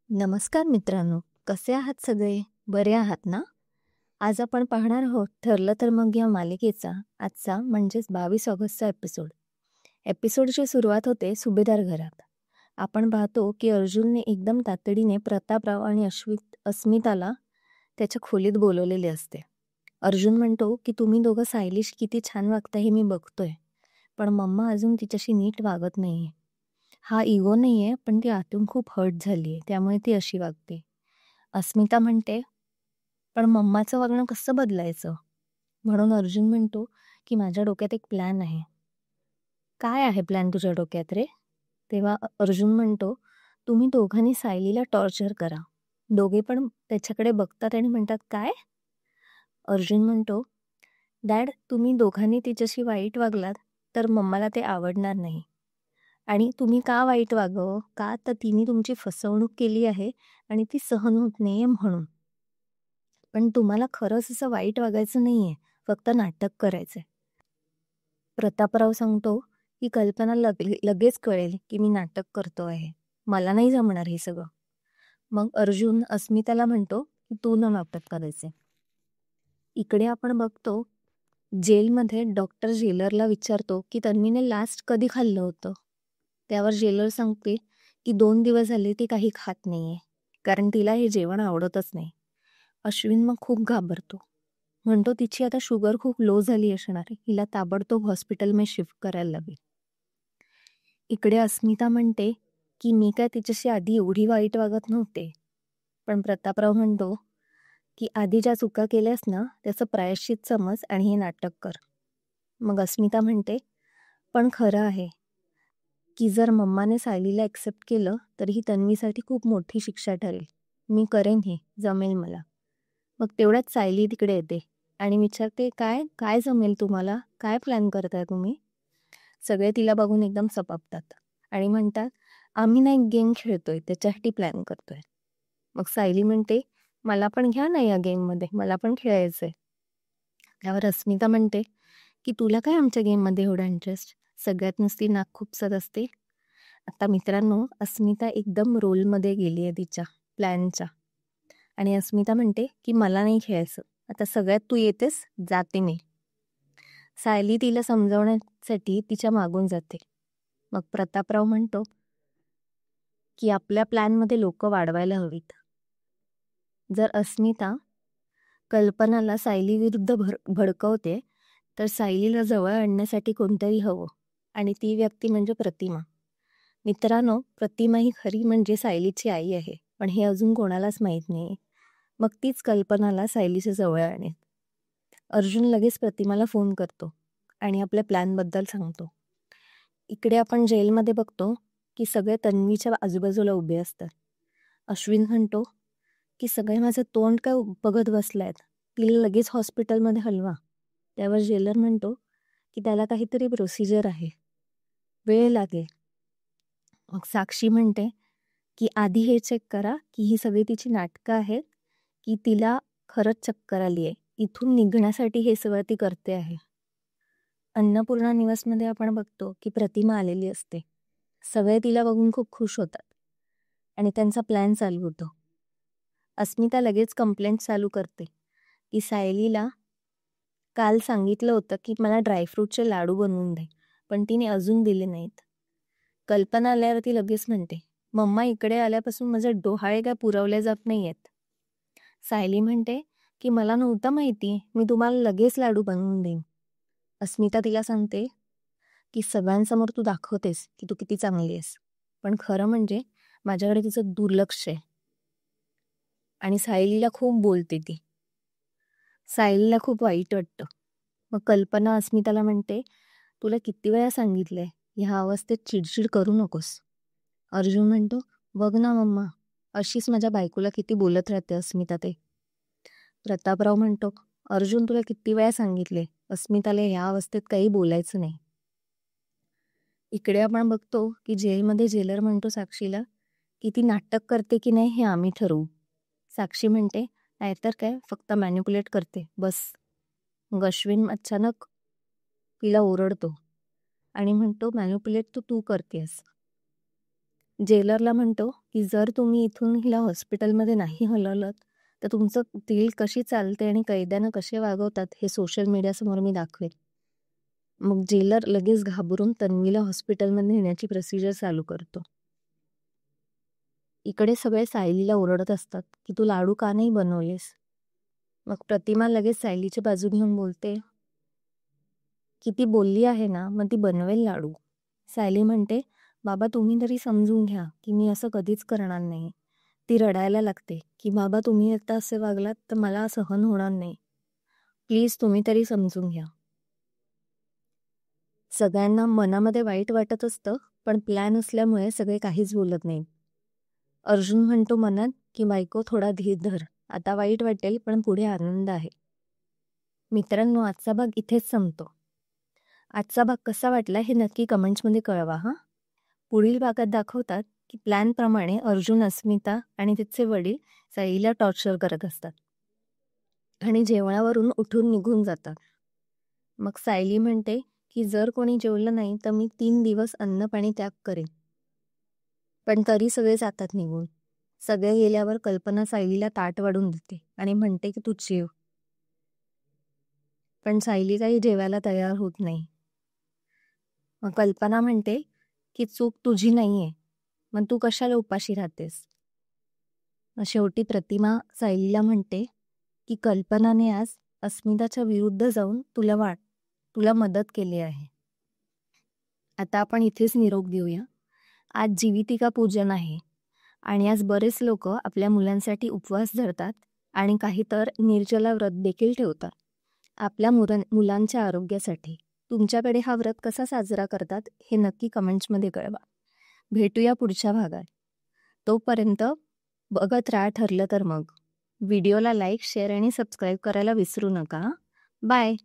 नमस्कार मित्रांनो, कसे आहात सगळे? बरे आहात ना? आज आपण पाहणार आहोत ठरलं तर मग या मालिकेचा आजचा म्हणजेच 22 ऑगस्टचा एपिसोड. एपिसोडची सुरुवात होते सुभेदार घरात. आपण पाहतो की अर्जुनने एकदम तातडीने प्रतापराव आणि अस्मिताला त्याच्या खोलीत बोलवलेले असते. अर्जुन म्हणतो की तुम्ही दोघं सायलीशी किती छान वागता हे मी बघतोय, पण मम्मा अजून तिच्याशी नीट वागत नाहीये. हा इगो नाहीये, पण ती आतून खूप हर्ट झालीये, त्यामुळे ती अशी वागते. अस्मिता म्हणते, पण मम्माचं वागणं कसं बदलायचं? म्हणून अर्जुन म्हणतो की माझ्या डोक्यात एक प्लॅन आहे. काय आहे प्लॅन तुझ्या डोक्यात रे? तेव्हा अर्जुन म्हणतो, तुम्ही दोघांनी सायलीला टॉर्चर करा. दोघे पण त्याच्याकडे बघतात आणि म्हणतात, काय? अर्जुन म्हणतो, डॅड तुम्ही दोघांनी तिच्याशी वाईट वागलात तर मम्माला ते आवडणार नाही. आणि तुम्ही का वाईट वागावं? का तर तिने तुमची फसवणूक केली आहे आणि ती सहन होत नाहीये म्हणून. पण तुम्हाला खरंच असं वाईट वागायचं नाहीये, फक्त नाटक करायचंय. प्रतापराव सांगतो की कल्पना लगेच कळेल की मी नाटक करतो आहे. मला नाही जमणार हे सगळं. मग अर्जुन अस्मिताला म्हणतो की तू न नाटक करायचे. इकडे आपण बघतो जेलमध्ये डॉक्टर जेलरला विचारतो की तन्वीने लास्ट कधी खाल्लं होतं. त्यावर जेलर सांगते की 2 दिवस झाले ती काही खात नाहीये, कारण तिला हे जेवण आवडतच नाही. अश्विन मग खूप घाबरतो. म्हणतो तिची आता शुगर खूप लो झाली असणार आहे, हिला ताबडतोब हॉस्पिटलमध्ये शिफ्ट करायला लागेल. इकडे अस्मिता म्हणते की मी काय तिच्याशी आधी एवढी वाईट वागत नव्हते, पण प्रतापराव म्हणतो की आधी ज्या चुका केल्यास ना त्याचं प्रायश्चित समज आणि हे नाटक कर. मग अस्मिता म्हणते, पण खरं आहे की जर मम्माने सायलीला एक्सेप्ट केलं तर ही तन्वीसाठी खूप मोठी शिक्षा ठरेल. मी करेन हे, जमेल मला. मग तेवढ्यात सायली तिकडे येते आणि विचारते, काय काय जमेल तुम्हाला? काय प्लॅन करताय तुम्ही? सगळे तिला बघून एकदम सपापतात आणि म्हणतात, आम्ही ना एक गेम खेळतोय, त्याच्यासाठी प्लॅन करतोय. मग सायली म्हणते, मला पण घ्या ना या गेममध्ये, मला पण खेळायचंय. त्यावर अस्मिता म्हणते की तुला काय आमच्या गेममध्ये एवढा इंटरेस्ट? सगळ्यात नुसती नाक खुपसत असते. आता मित्रांनो, अस्मिता एकदम रोलमध्ये गेली आहे तिच्या प्लॅनच्या. आणि अस्मिता म्हणते की मला नाही खेळायचं, आता सगळ्यात तू येतेस, जाते मी. सायली तिला समजावण्यासाठी तिच्या मागून जाते. मग प्रतापराव म्हणतो की आपल्या प्लॅनमध्ये लोक वाढवायला हवीत. जर अस्मिता कल्पनाला सायली विरुद्ध भडकवते तर सायलीला जवळ आणण्यासाठी कोणतरी हवं, आणि ती व्यक्ती म्हणजे प्रतिमा. मित्रांनो, प्रतिमा ही खरी म्हणजे सायलीची आई आहे, पण हे अजून कोणालाच माहीत नाही. मग तीच कल्पनाला सायलीच्या जवळ आणेल. अर्जुन लगेच प्रतिमाला फोन करतो आणि आपल्या प्लॅनबद्दल सांगतो. इकडे आपण जेलमध्ये बघतो की सगळे तन्वीच्या आजूबाजूला उभे असतात. अश्विन म्हणतो की सगळे माझं तोंड काय बघत बसलायत, तिला लगेच हॉस्पिटलमध्ये हलवा. त्यावर जेलर म्हणतो की त्याला काहीतरी प्रोसिजर आहे, वेळ लागेल. मग साक्षी म्हणते की आधी हे चेक करा की ही सगळी तिची नाटकं आहेत की तिला खरंच चक्कर आली आहे, इथून निघण्यासाठी हे सगळं ती करते आहे. अन्नपूर्णा निवासमध्ये आपण बघतो की प्रतिमा आलेली असते. सगळे तिला बघून खूप खुश होतात आणि त्यांचा प्लॅन चालू होतो. अस्मिता लगेच कंप्लेंट चालू करते की सायलीला काल सांगितलं होतं की मला ड्रायफ्रूटचे लाडू बनवून दे, पण तिने अजून दिले नाहीत. कल्पना आल्यावर ती लगेच म्हणते, मम्मा इकडे आल्यापासून माझे डोहाळे काय पुरवले जात नाहीयेत. सायली म्हणते की मला नव्हतं माहिती, मी तुम्हाला लगेच लाडू बनवून देईन. अस्मिता तिला सांगते की सगळ्यांसमोर तू दाखवतेस की तू किती चांगली आहेस, पण खरं म्हणजे माझ्याकडे तिचं दुर्लक्ष आहे. आणि सायलीला खूप बोलते ती. सायलीला खूप वाईट वाटतं. मग कल्पना अस्मिताला म्हणते, तुला किती वेळा सांगितलंय ह्या अवस्थेत चिडचिड करू नकोस. अर्जुन म्हणतो, बघ ना मम्मा, अशीच माझ्या बायकोला किती बोलत राहते अस्मिता ते. प्रतापराव म्हणतो, अर्जुन तुला किती वेळा सांगितले अस्मिताला ह्या अवस्थेत काही बोलायचं नाही. इकडे आपण बघतो की जेलमध्ये जेलर म्हणतो साक्षीला की ती नाटक करते की नाही हे आम्ही ठरवू. साक्षी म्हणते, नाहीतर काय, फक्त मॅन्युप्युलेट करते बस. मग अश्विन अचानक तिला ओरडतो आणि म्हणतो, मॅन्युप्युलेट तू करतेस. जेलरला म्हणतो की जर तुम्ही इथून हिला हॉस्पिटलमध्ये नाही हलवलं तर तुमचं दिल कशी चालते आणि कैद्यांना कसे वागवतात हे सोशल मीडियासमोर मी दाखवेन. मग जेलर लगेच घाबरून तन्वीला हॉस्पिटलमध्ये नेण्याची प्रोसिजर चालू करतो. इकडे सगळे सायलीला ओरडत असतात की तू लाडू का नाही बनवलेस. मग प्रतिमा लगेच सायलीची बाजू घेऊन बोलते की ती बोलली आहे ना, मग ती बनवेल लाडू. सायली म्हणते, बाबा तुम्ही तरी समजून घ्या की मी असं कधीच करणार नाही. ती रडायला लागते की बाबा तुम्ही आता असे वागलात तर मला सहन होणार नाही. प्लीज तुम्ही तरी समजून घ्या. सगळ्यांना मनामध्ये वाईट वाटत असतं, पण प्लॅन असल्यामुळे सगळे काहीच बोलत नाही. अर्जुन म्हणतो मनात की बायको थोडा धीर धर, आता वाईट वाटेल पण पुढे आनंद आहे. मित्रांनो, आजचा भाग इथेच संपतो. आजचा भाग कसा वाटला हे नक्की कमेंट्समध्ये कळवा हां. पुढील भागात दाखवतात की प्लॅनप्रमाणे अर्जुन, अस्मिता आणि तिचे वडील सायलीला टॉर्चर करत असतात आणि जेवणावरून उठून निघून जातात. मग सायली म्हणते की जर कोणी जेवलं नाही तर मी 3 दिवस अन्नपाणी त्याग करेन. पण तरी सगळे जातात निघून. सगळे गेल्यावर कल्पना सायलीला ताट वाढून देते आणि म्हणते की तू जेव. पण सायली काही जेवायला तयार होत नाही. मग कल्पना म्हणते की चूक तुझी नाहीये, मग तू कशाला उपाशी राहतेस. मग शेवटी प्रतिमा सायलीला म्हणते की कल्पनाने आज अस्मिताच्या विरुद्ध जाऊन तुला मदत केली आहे. आता आपण इथेच निरोप देऊया. आज जीवितिका पूजन आहे आणि आज बरेच लोक आपल्या मुलांसाठी उपवास धरतात आणि काही तर निर्जला व्रत देखील ठेवतात आपल्या मुलांच्या आरोग्यासाठी. तुमच्याकडे हा व्रत कसा साजरा करतात हे नक्की कमेंट्समध्ये कळवा. भेटूया पुढच्या भागात. तोपर्यंत बघत राहा ठरलं तर मग. व्हिडिओला लाईक, शेअर आणि सबस्क्राईब करायला विसरू नका. बाय.